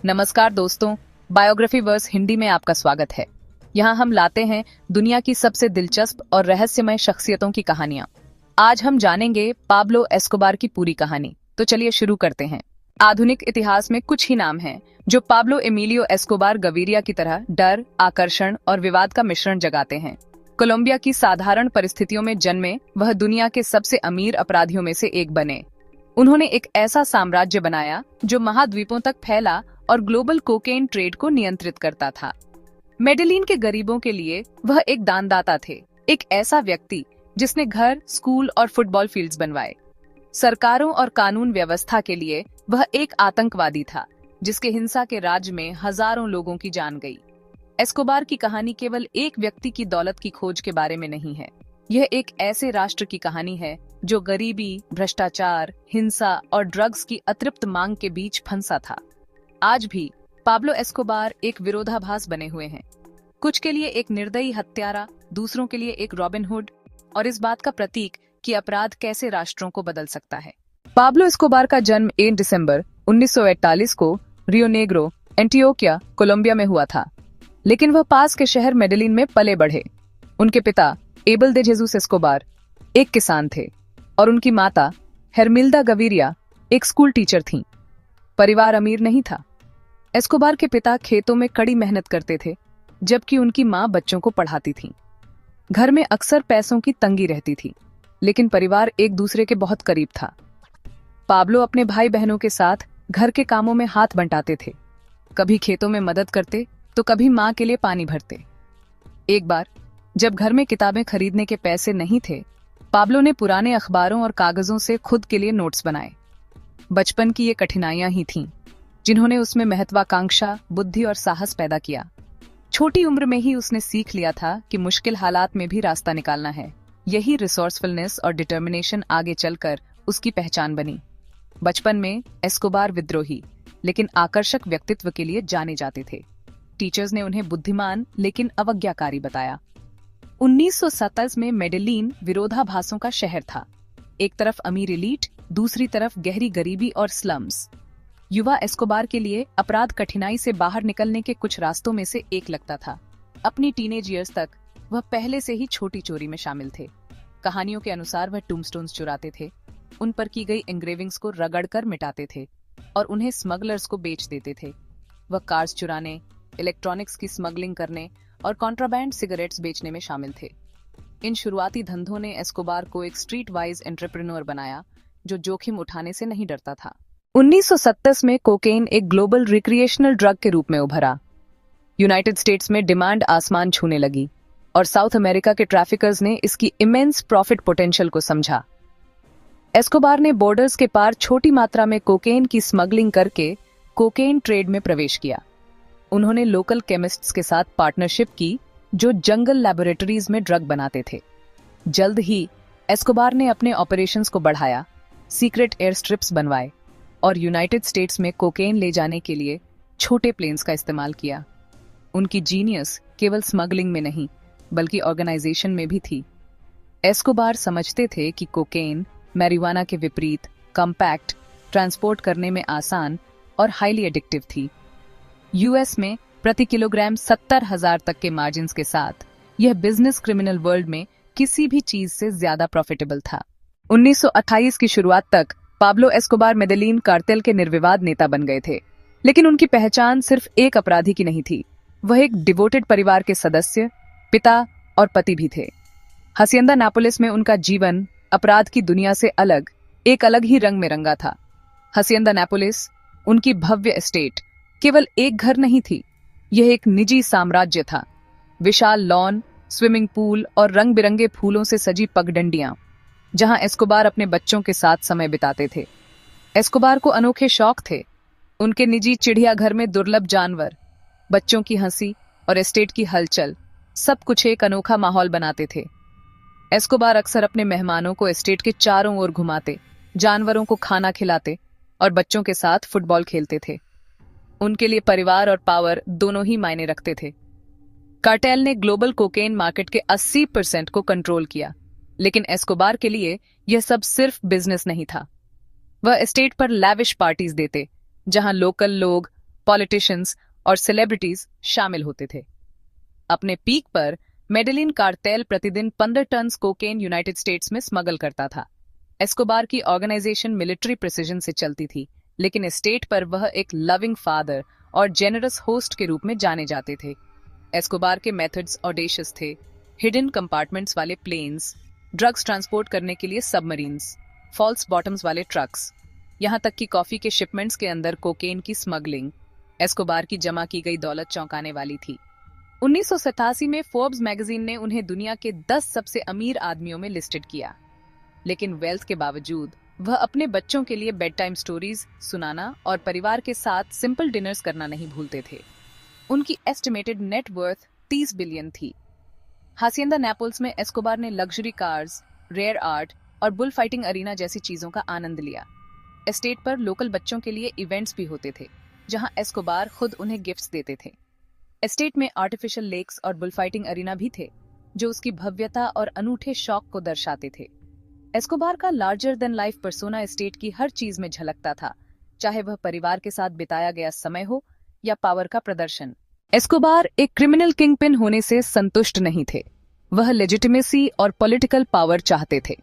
नमस्कार दोस्तों, biography verse Hindi में आपका स्वागत है। यहाँ हम लाते हैं दुनिया की सबसे दिलचस्प और रहस्यमय शख्सियतों की कहानियां। आज हम जानेंगे पाब्लो एस्कोबार की पूरी कहानी। तो चलिए शुरू करते हैं। आधुनिक इतिहास में कुछ ही नाम हैं जो पाब्लो एमिलियो एस्कोबार गवीरिया की तरह डर, आकर्षण और विवाद का मिश्रण जगाते हैं। कोलंबिया की साधारण परिस्थितियों में जन्मे वह दुनिया के सबसे अमीर अपराधियों में से एक बने। उन्होंने एक ऐसा साम्राज्य बनाया जो महाद्वीपों तक फैला और ग्लोबल कोकेन ट्रेड को नियंत्रित करता था। मेडेलिन के गरीबों के लिए वह एक दानदाता थे, एक ऐसा व्यक्ति जिसने घर, स्कूल और फुटबॉल फील्ड्स बनवाए। सरकारों और कानून व्यवस्था के लिए वह एक आतंकवादी था जिसके हिंसा के राज में हजारों लोगों की जान गई। एस्कोबार की कहानी केवल एक व्यक्ति की दौलत की खोज के बारे में नहीं है। यह एक ऐसे राष्ट्र की कहानी है जो गरीबी, भ्रष्टाचार, हिंसा और ड्रग्स की अतृप्त मांग के बीच फंसा था। आज भी पाब्लो एस्कोबार एक विरोधाभास बने हुए हैं। कुछ के लिए एक निर्दयी हत्यारा, दूसरों के लिए एक रॉबिन हुड, और इस बात का प्रतीक कि अपराध कैसे राष्ट्रों को बदल सकता है। पाब्लो एस्कोबार का जन्म 1 दिसंबर 1948 को रियो नेग्रो, एंटियोकिया, कोलंबिया में हुआ था, लेकिन वह पास के शहर मेडेलिन में पले बढ़े। उनके पिता एबल दे जेसूस एस्कोबार एक किसान थे और उनकी माता हेरमिल्दा गवीरिया एक स्कूल टीचर थीं। परिवार अमीर नहीं था। एस्कोबार के पिता खेतों में कड़ी मेहनत करते थे, जबकि उनकी मां बच्चों को पढ़ाती थी। घर में अक्सर पैसों की तंगी रहती थी, लेकिन परिवार एक दूसरे के बहुत करीब था। पाब्लो अपने भाई बहनों के साथ घर के कामों में हाथ बंटाते थे। कभी खेतों में मदद करते तो कभी मां के लिए पानी भरते। एक बार जब घर में किताबें खरीदने के पैसे नहीं थे, पाब्लो ने पुराने अखबारों और कागजों से खुद के लिए नोट्स बनाए। बचपन की ये कठिनाइयां ही थीं जिन्होंने उसमें महत्वाकांक्षा, बुद्धि और साहस पैदा किया। छोटी उम्र में ही उसने सीख लिया था कि मुश्किल हालात में भी रास्ता निकालना है। यही रिसोर्सफुलनेस और डिटर्मिनेशन आगे चलकर उसकी पहचान बनी। बचपन में एस्कोबार विद्रोही लेकिन आकर्षक व्यक्तित्व के लिए जाने जाते थे। टीचर्स ने उन्हें बुद्धिमान लेकिन अवज्ञाकारी बताया। 1927 में मेडेलिन विरोधाभासों का शहर था। एक तरफ अमीर एलीट, दूसरी तरफ गहरी गरीबी और स्लम्स। युवा एस्कोबार के लिए अपराध कठिनाई से बाहर निकलने के कुछ रास्तों में से एक लगता था। अपनी टीनेज ईयर्स तक वह पहले से ही छोटी चोरी में शामिल थे। कहानियों के अनुसार वह टूम्बस्टोन्स चुराते थे, उन पर की गई एंग्रेविंग्स को रगड़कर मिटाते थे और उन्हें स्मगलर्स को बेच देते थे। वह कार्स चुराने, इलेक्ट्रॉनिक्स की स्मगलिंग करने और कॉन्ट्राबैंड सिगरेट्स बेचने में शामिल थे। इन शुरुआती धंधों ने एस्कोबार को एक स्ट्रीट वाइज एंटरप्रेन्योर बनाया जो जोखिम उठाने से नहीं डरता था। 1970 में कोकेन एक ग्लोबल रिक्रिएशनल ड्रग के रूप में उभरा। यूनाइटेड स्टेट्स में डिमांड आसमान छूने लगी और साउथ अमेरिका के ट्रैफिकर्स ने इसकी इमेंस प्रॉफिट पोटेंशियल को समझा। एस्कोबार ने बॉर्डर्स के पार छोटी मात्रा में कोकेन की स्मगलिंग करके कोकेन ट्रेड में प्रवेश किया। उन्होंने लोकल केमिस्ट्स के साथ पार्टनरशिप की जो जंगल लैबोरेटरीज में ड्रग बनाते थे। जल्द ही एस्कोबार ने अपने ऑपरेशंस को बढ़ाया, सीक्रेट एयर स्ट्रिप्स बनवाए और यूनाइटेड स्टेट्स में कोकेन ले जाने के लिए छोटे प्लेन्स का इस्तेमाल किया। उनकी जीनियस केवल स्मगलिंग में नहीं बल्कि ऑर्गेनाइजेशन में भी थी। एस्कोबार समझते थे कि कोकेन मैरिजुआना के विपरीत कॉम्पैक्ट, ट्रांसपोर्ट करने में आसान और हाईली एडिक्टिव थी। यूएस में प्रति किलोग्राम 70,000 तक के मार्जिन्स के साथ यह बिजनेस क्रिमिनल वर्ल्ड में किसी भी चीज से ज्यादा प्रॉफिटेबल था। 1928 की शुरुआत तक पाब्लो एस्कोबार मेडेलिन कार्टेल के निर्विवाद नेता बन गए थे, लेकिन उनकी पहचान सिर्फ एक अपराधी की नहीं थी। वह एक डिवोटेड परिवार के सदस्य, पिता और पति भी थे। हसियंदा नेपोलिस में उनका जीवन अपराध की दुनिया से अलग, एक अलग ही रंग में रंगा था। हसियंदा नेपोलिस, उनकी भव्य एस्टेट, केवल एक घर नहीं थी, यह एक निजी साम्राज्य था। विशाल लॉन, स्विमिंग पूल और रंग बिरंगे फूलों से सजी पगडंडियां, जहां एस्कोबार अपने बच्चों के साथ समय बिताते थे। एस्कोबार को अनोखे शौक थे। उनके निजी चिड़ियाघर में दुर्लभ जानवर, बच्चों की हंसी और एस्टेट की हलचल, सब कुछ एक अनोखा माहौल बनाते थे। एस्कोबार अक्सर अपने मेहमानों को एस्टेट के चारों ओर घुमाते, जानवरों को खाना खिलाते और बच्चों के साथ फुटबॉल खेलते थे। उनके लिए परिवार और पावर दोनों ही मायने रखते थे। कार्टेल ने ग्लोबल कोकेन मार्केट के 80% को कंट्रोल किया, लेकिन एस्कोबार के लिए यह सब सिर्फ बिजनेस नहीं था। वह एस्टेट पर लैविश पार्टीज देते, जहां लोकल लोग, पॉलिटिशियंस और सेलिब्रिटीज शामिल होते थे। अपने पीक पर मेडेलिन कार्टेल प्रतिदिन 15 टन कोकेन यूनाइटेड स्टेट्स में स्मगल करता था। एस्कोबार की ऑर्गेनाइजेशन मिलिट्री प्रिसिजन से चलती थी, लेकिन स्टेट पर वह एक लविंग फादर और जेनरस होस्ट के रूप में जाने जाते थे। एस्कोबार के मेथड्स ऑडेशियस थे। हिडन कंपार्टमेंट्स वाले प्लेन्स, ड्रग्स ट्रांसपोर्ट करने के लिए सबमरीन्स, फॉल्स बॉटम्स वाले ट्रक्स, यहाँ तक कि कॉफी के शिपमेंट्स के अंदर कोकेन की स्मगलिंग। एस्कोबार की जमा की गई दौलत चौंकाने वाली थी। 1987 में फोर्ब्स मैगजीन ने उन्हें दुनिया के 10 सबसे अमीर आदमियों में लिस्टेड किया, लेकिन वेल्थ के बावजूद वह अपने बच्चों के लिए बेड टाइम स्टोरीज सुनाना और परिवार के साथ सिंपल डिनर्स करना नहीं भूलते थे। उनकी एस्टिमेटेड नेट वर्थ 30 बिलियन थी। हासिएंदा नेपल्स में एस्कोबार ने लग्जरी कार्स, रेयर आर्ट और बुल फाइटिंग अरीना जैसी चीजों का आनंद लिया। एस्टेट पर लोकल बच्चों के लिए इवेंट्स भी होते थे, जहां एस्कोबार खुद उन्हें गिफ्ट्स देते थे। एस्टेट में आर्टिफिशियल लेक्स और बुल फाइटिंग अरीना भी थे, जो उसकी भव्यता और अनूठे शौक को दर्शाते थे। एस्कोबार का larger than life persona estate की हर चीज में झलकता था, चाहे वह परिवार के साथ बिताया गया समय हो या पावर का प्रदर्शन। एस्कोबार एक क्रिमिनल किंगपिन होने से संतुष्ट नहीं थे, वह लेजिटिमेसी और पॉलिटिकल पावर चाहते थे।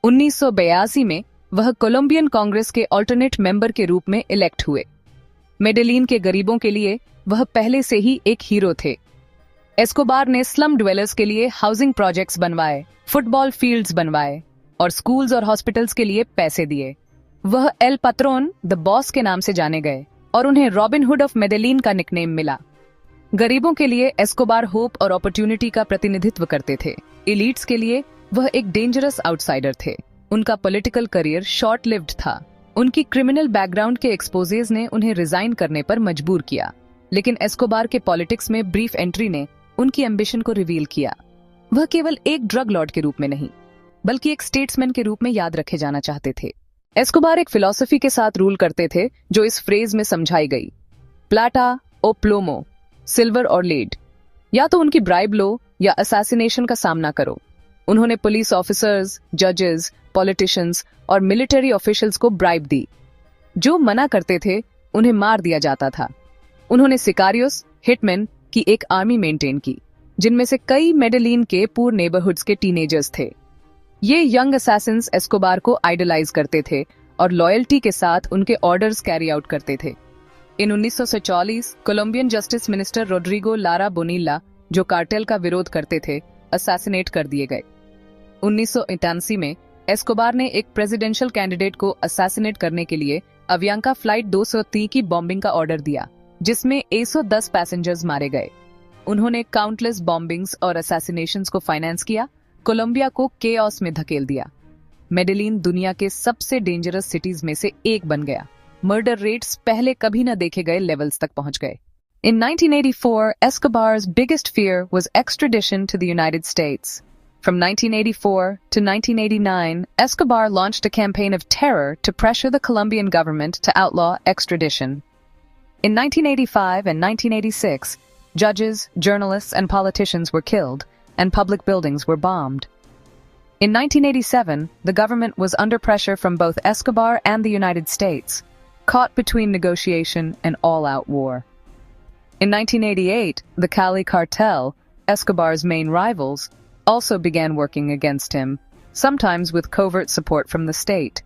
1982 में वह कोलंबियन कांग्रेस के ऑल्टरनेट मेंबर के रूप में इलेक्ट हुए। मेडेलिन के गरीबों के लिए वह पहले से ही एक हीरो थे। एस्कोबार ने स्लम ड्वेलर्स के लिए हाउसिंग प्रोजेक्ट्स बनवाए, फुटबॉल फील्ड्स बनवाए और स्कूल्स और हॉस्पिटल्स के लिए पैसे दिए। वह एल पत्रोन द बॉस के नाम से जाने गए और उन्हें रॉबिन हुड ऑफ मेडेलिन का निकनेम मिला। गरीबों के लिए एस्कोबार होप और अपॉर्चुनिटी का प्रतिनिधित्व करते थे। एलीट्स के लिए वह एक डेंजरस आउटसाइडर थे। उनका पॉलिटिकल करियर शॉर्ट लिव्ड था। उनकी क्रिमिनल बैकग्राउंड के एक्सपोजेस ने उन्हें रिजाइन करने पर मजबूर किया, लेकिन एस्कोबार के पॉलिटिक्स में ब्रीफ एंट्री ने उनकी एम्बिशन को रिवील किया। वह केवल एक ड्रग लॉर्ड के रूप में नहीं, बल्कि एक स्टेट्समैन के रूप में याद रखे जाना चाहते थे। एस्कोबार एक फिलॉसफी के साथ रूल करते थे जो इस फ्रेज में समझाई गई, प्लाटा ओ प्लोमो, सिल्वर और लेड। या तो उनकी ब्राइब लो या असैसिनेशन का सामना करो। उन्होंने पुलिस ऑफिसर्स, जजेस, पॉलिटिशियंस और मिलिट्री ऑफिशियल्स को ब्राइब दी। जो मना करते थे उन्हें मार दिया जाता था। उन्होंने सिकारियोस, हिटमैन की एक आर्मी मेंटेन की, जिनमें से कई मेडेलिन के पूर नेबरहुड्स के टीनेजर्स थे। ये यंग असैसिन्स एस्कोबार को आइडलाइज करते थे और लॉयल्टी के साथ उनके ऑर्डर्स कैरी आउट करते थे। In 1944 Colombian justice minister Rodrigo Lara Bonilla, जो कार्टेल का विरोध करते थे, असैसिनेट कर दिए गए। 1981 में एस्कोबार ने एक प्रेसिडेंशियल कैंडिडेट को असैसिनेट करने के लिए अवियांका फ्लाइट 203 की बॉम्बिंग का ऑर्डर दिया, जिसमें 110 पैसेंजर्स मारे गए। उन्होंने काउंटलेस बॉम्बिंग्स और असैसिनेशंस को फाइनेंस किया, कोलंबिया को केओस में धकेल दिया। मेडेलिन दुनिया के सबसे डेंजरस सिटीज में से एक बन गया। मर्डर रेट्स पहले कभी न देखे गए लेवल्स तक पहुंच गए। In 1984, Escobar's biggest fear was extradition to the United States. From 1984 to 1989, Escobar launched a campaign of terror to pressure the Colombian government to outlaw extradition. In 1985 and 1986, judges, journalists, and politicians were killed, and public buildings were bombed. In 1987, the government was under pressure from both Escobar and the United States, caught between negotiation and all-out war. In 1988, the Cali cartel, Escobar's main rivals, also began working against him, sometimes with covert support from the state.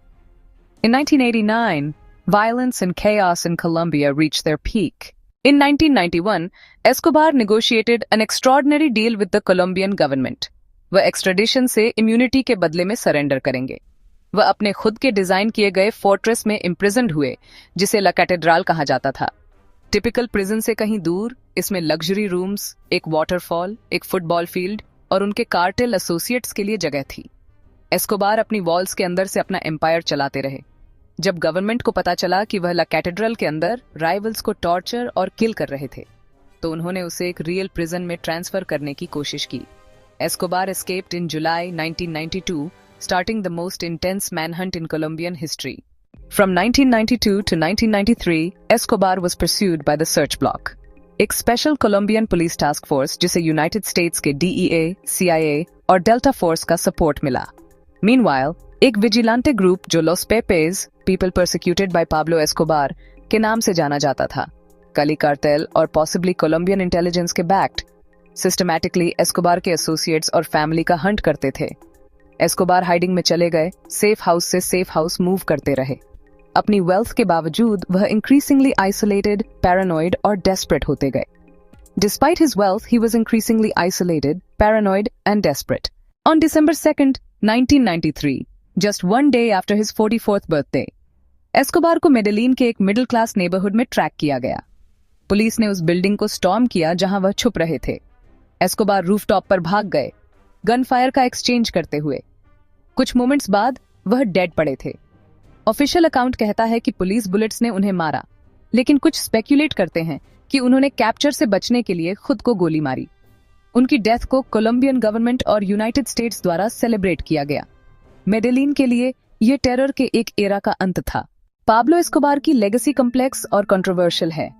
In 1989, violence and chaos in Colombia reached their peak. In 1991, Escobar negotiated an extraordinary deal with the Colombian government. वह एक्स्ट्रेडिशन से immunity के बदले में surrender करेंगे। वह अपने खुद के डिजाइन किए गए फोर्ट्रेस में इम्प्रिजन्ड हुए, जिसे ला कैथेड्रल कहा जाता था। टिपिकल प्रिजन से कहीं दूर, इसमें लग्जरी रूम्स, एक वाटरफॉल, एक फुटबॉल फील्ड और उनके कार्टेल एसोसिएट्स के लिए जगह थी। एस्कोबार अपनी वॉल्स के अंदर से अपना एम्पायर चलाते रहे। जब गवर्नमेंट को पता चला कि वह ला कैथेड्रल के अंदर राइवल्स को टॉर्चर और किल कर रहे थे, तो उन्होंने उसे एक रियल प्रिजन में ट्रांसफर करने की कोशिश की। Escobar escaped in July 1992, starting the most intense manhunt in Colombian history. From 1992 to 1993, Escobar was pursued by the Search Bloc, एक special Colombian police task force जिसे यूनाइटेड स्टेट्स के DEA, CIA और Delta force का support मिला। Meanwhile, एक vigilante group जो Los Pepes, people persecuted by Pablo Escobar के नाम से जाना जाता था, कली कार्टेल और पॉसिबली कोलंबियन इंटेलिजेंस के बैक्ड, सिस्टमैटिकली एस्कोबार के एसोसिएट्स और फैमिली का हंट करते थे। एस्कोबार हाइडिंग में चले गए, सेफ हाउस से सेफ हाउस मूव करते रहे। अपनी वेल्थ के बावजूद वह इंक्रीजिंगली आइसोलेटेड, पैरानॉइड और डेस्परेट होते गए। Despite his wealth, he was increasingly isolated, paranoid and desperate. On December 2nd, 1993, just one day after his 44th birthday, Escobar को मेडेलिन के एक मिडिल क्लास नेबरहुड में ट्रैक किया गया। पुलिस ने उस बिल्डिंग को स्टॉर्म किया जहां वह छुप रहे थे। एस्कोबार रूफटॉप पर भाग गए, गन फायर का एक्सचेंज करते हुए। कुछ मोमेंट्स बाद वह डेड पड़े थे। ऑफिशियल अकाउंट कहता है कि पुलिस बुलेट्स ने उन्हें मारा, लेकिन कुछ स्पेक्यूलेट करते हैं कि उन्होंने कैप्चर से बचने के लिए खुद को गोली मारी। उनकी डेथ को कोलंबियन गवर्नमेंट और यूनाइटेड स्टेट्स द्वारा सेलिब्रेट किया गया। मेडेलिन के लिए यह टेरर के एक एरा का अंत था। पाब्लो एस्कोबार की लेगेसी कॉम्प्लेक्स और कंट्रोवर्शियल है।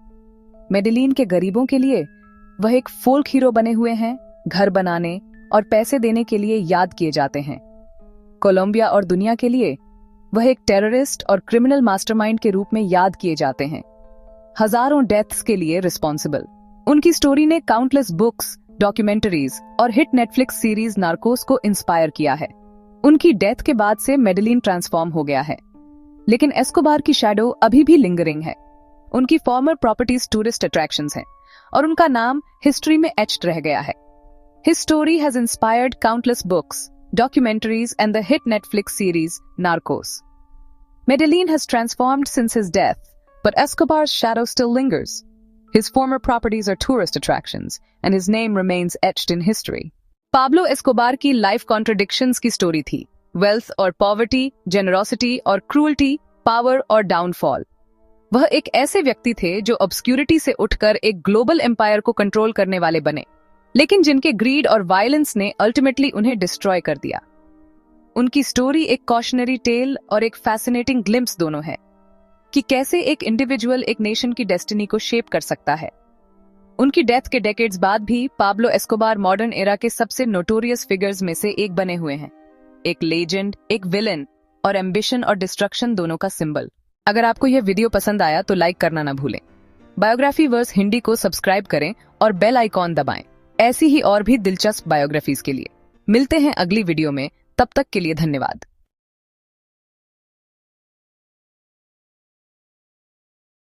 मेडेलिन के गरीबों के लिए वह एक फोल्क हीरो बने हुए हैं, घर बनाने और पैसे देने के लिए याद किए जाते हैं। कोलंबिया और दुनिया के लिए वह एक टेररिस्ट और क्रिमिनल मास्टरमाइंड के रूप में याद किए जाते हैं, हजारों डेथ्स के लिए रिस्पॉन्सिबल। उनकी स्टोरी ने काउंटलेस बुक्स, डॉक्यूमेंटरीज और हिट नेटफ्लिक्स सीरीज नार्कोस को इंस्पायर किया है। उनकी डेथ के बाद से मेडेलिन ट्रांसफॉर्म हो गया है, लेकिन एस्कोबार की शैडो अभी भी लिंगरिंग है। उनकी फॉर्मर प्रॉपर्टीज टूरिस्ट अट्रैक्शंस हैं और उनका नाम हिस्ट्री में एच्ड रह गया है। His story has inspired countless books, documentaries and the hit Netflix series Narcos. Medellin has transformed since his death, but Escobar's shadow still lingers. His former properties are tourist attractions, and his name remains etched in history. Pablo Escobar की life contradictions की story थी। Wealth और poverty, generosity और cruelty, power और downfall. वह एक ऐसे व्यक्ति थे जो ऑब्सक्यूरिटी से उठकर एक ग्लोबल एम्पायर को कंट्रोल करने वाले बने, लेकिन जिनके ग्रीड और वायलेंस ने अल्टीमेटली उन्हें डिस्ट्रॉय कर दिया। उनकी स्टोरी एक कॉशनरी टेल और एक फैसिनेटिंग ग्लिम्प्स दोनों है कि कैसे एक इंडिविजुअल एक नेशन की डेस्टिनी को शेप कर सकता है। उनकी डेथ के डेकेड्स बाद भी पाब्लो एस्कोबार मॉडर्न एरा के सबसे नोटोरियस फिगर्स में से एक बने हुए हैं, एक लेजेंड, एक विलेन और एम्बिशन और डिस्ट्रक्शन दोनों का सिंबल। अगर आपको यह वीडियो पसंद आया तो लाइक करना ना भूलें। बायोग्राफी वर्स हिंदी को सब्सक्राइब करें और बेल आइकॉन दबाएं ऐसी ही और भी दिलचस्प बायोग्राफीज के लिए। मिलते हैं अगली वीडियो में, तब तक के लिए धन्यवाद।